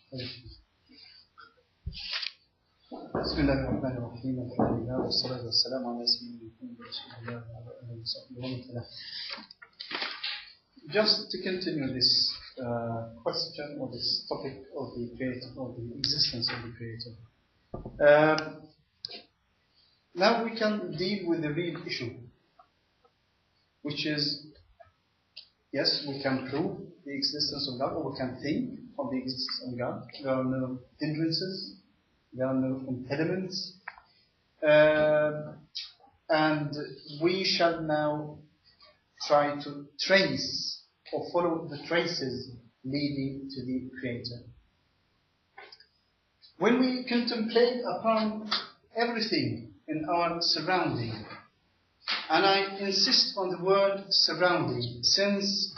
بسم الله الرحمن الرحيم الحمد لله والصلاة والسلام على سيدنا محمد رسول الله وعلى آله وصحبه ومن والاه. Just to continue this question or this topic of the creator, of the existence of the creator. Now we can deal with the real issue, which is, yes, we can prove the existence of God, or we can think of the existence of God. There are no hindrances, there are no impediments, and we shall now try to trace or follow the traces leading to the Creator. When we contemplate upon everything in our surrounding, and I insist on the word surrounding, since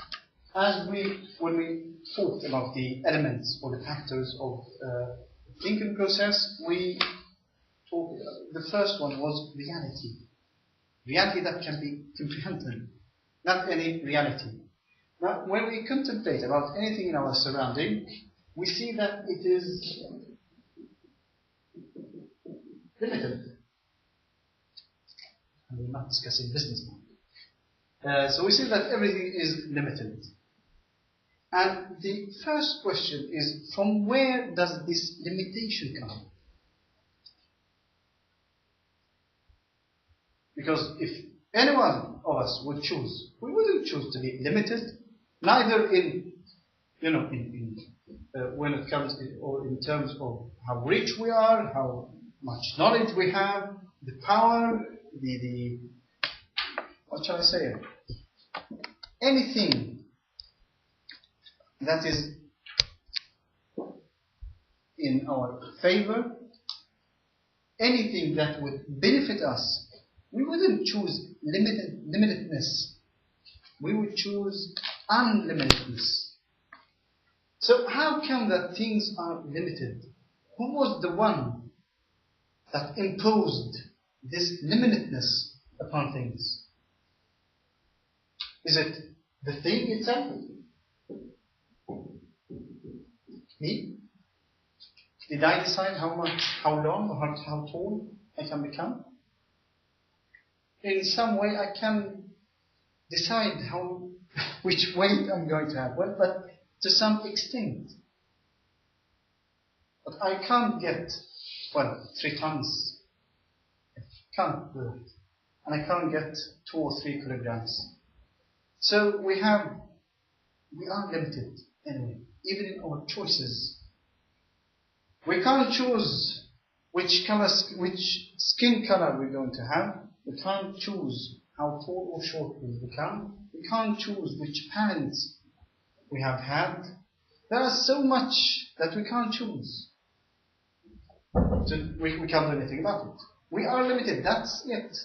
when we talked about the elements or the factors of the thinking process, we talked, the first one was reality. Reality that can be comprehended, not any reality. Now, when we contemplate about anything in our surrounding, we see that it is limited. And we're not discussing business now. So we see that everything is limited. And the first question is, from where does this limitation come? Because if any one of us would choose, we wouldn't choose to be limited, neither in, when it comes or in terms of how rich we are, how much knowledge we have, the power, the what shall I say? Anything that is in our favor, anything that would benefit us, we wouldn't choose limitedness. We would choose unlimitedness. So how come that things are limited? Who was the one that imposed this limitedness upon things? Is it the thing itself? Me? Did I decide how long, or how tall I can become? In some way I can decide which weight I'm going to have, but to some extent. But I can't get, 3 tons. I can't do it. And I can't get 2 or 3 kilograms. So we are limited anyway, even in our choices. We can't choose which skin color we're going to have. We can't choose how tall or short we become. We can't choose which parents we have had. There is so much that we can't choose. So we can't do anything about it. We are limited, that's it.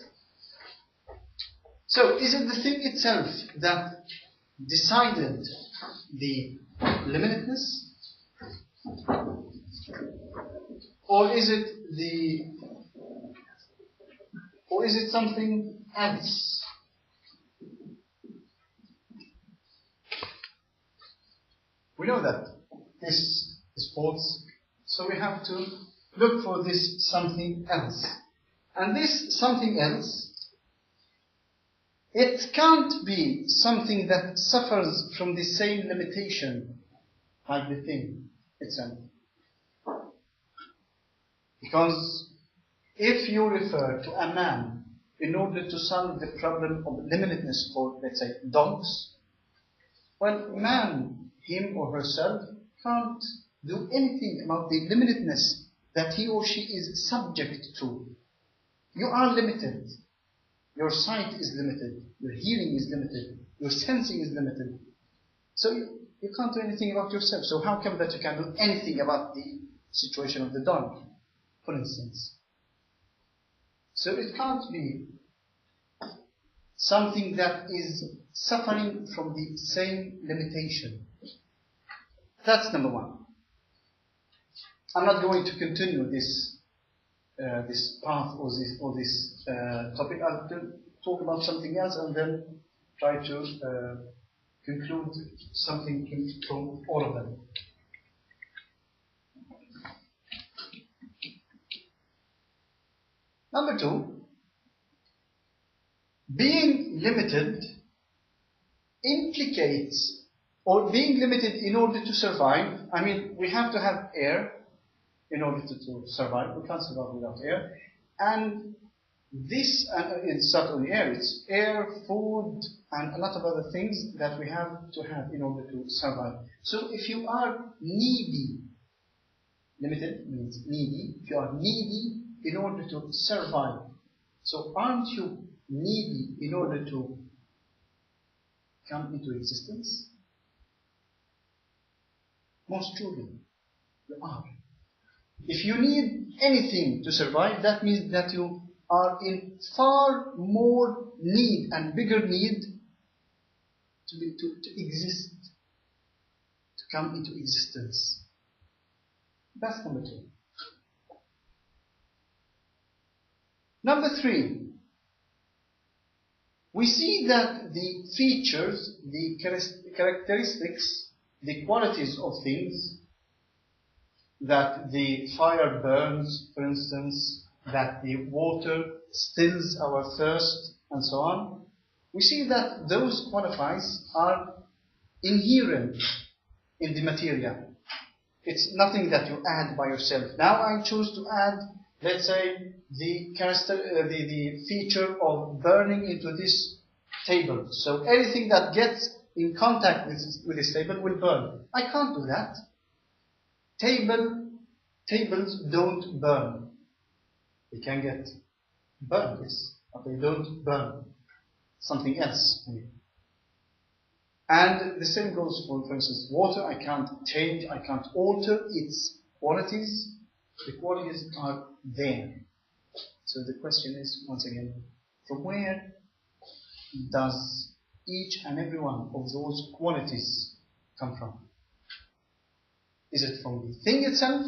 So is it the thing itself that decided the limitedness? Or is it something else? We know that this is false, so we have to look for this something else. And this something else, it can't be something that suffers from the same limitation like the thing itself. Because if you refer to a man in order to solve the problem of limitedness for, let's say, dogs, well, man, him or herself, can't do anything about the limitedness that he or she is subject to. You are limited. Your sight is limited. Your hearing is limited. Your sensing is limited. So you can't do anything about yourself. So how come that you can do anything about the situation of the dog, for instance? So it can't be something that is suffering from the same limitation. That's number one. I'm not going to continue this path or this topic. I'll talk about something else and then try to conclude something from all of them. Number two, being limited implicates, or being limited in order to survive. I mean, we have to have air in order to survive. We can't survive without air. And this, it's not only air, it's air, food, and a lot of other things that we have to have in order to survive. So if you are needy, limited means needy, if you are needy in order to survive, so aren't you needy in order to come into existence? Most truly, you are. If you need anything to survive, that means that you are in far more need and bigger need to exist, to come into existence. That's number two. Number three, we see that the features, the characteristics, the qualities of things, that the fire burns, for instance, that the water stills our thirst, and so on. We see that those qualities are inherent in the material. It's nothing that you add by yourself. Now I choose to add, let's say, the feature of burning into this table. So anything that gets in contact with this table will burn. I can't do that. Tables don't burn. They can get burned, yes, but they don't burn. Something else. And the same goes for instance, water. I can't change, I can't alter its qualities. The qualities are there. So the question is, once again, from where does each and every one of those qualities come from? Is it from the thing itself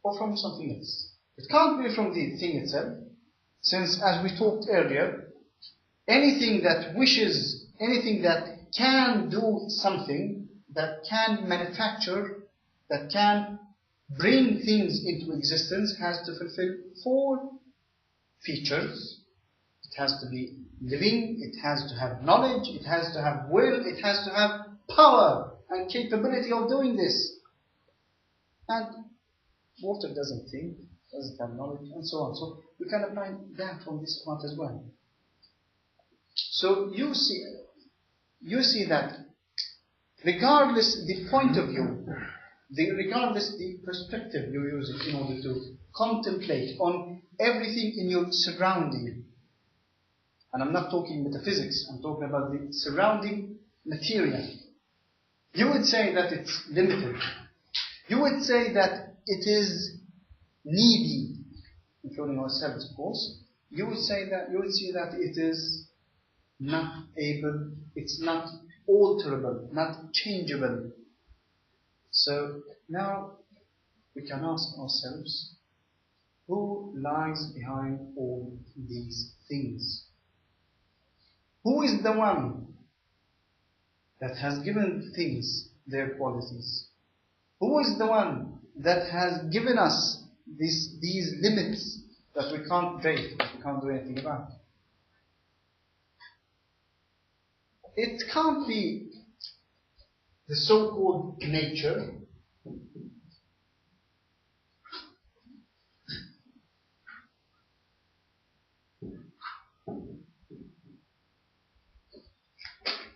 or from something else? It can't be from the thing itself, since, as we talked earlier, anything that wishes, anything that can do something, that can manufacture, that can bring things into existence, has to fulfill four features. It has to be living, it has to have knowledge, it has to have will, it has to have power and capability of doing this. And water doesn't think, doesn't have knowledge, and so on. So we can apply that from this part as well. So you see that regardless the point of view, regardless the perspective you use in order to contemplate on everything in your surrounding, and I'm not talking metaphysics, I'm talking about the surrounding material, you would say that it's limited. You would say that it is needy, including ourselves, of course. You would see that it is not able, it's not alterable, not changeable. So now we can ask ourselves, who lies behind all these things? Who is the one that has given things their qualities? Who is the one that has given us these limits that we can't break, that we can't do anything about? It can't be the so-called nature.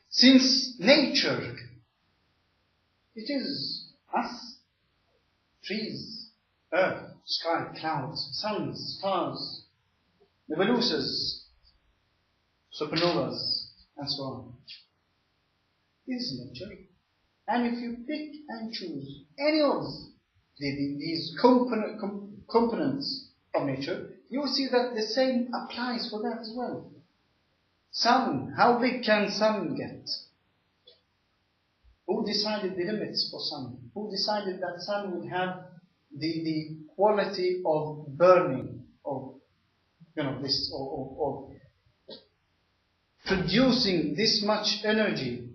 Since nature, it is us, trees, earth, sky, clouds, suns, stars, nebulosas, supernovas, and so on. This is nature. And if you pick and choose any of these components of nature, you will see that the same applies for that as well. Sun, how big can sun get? Who decided the limits for sun? Who decided that sun would have the quality of burning, of producing this much energy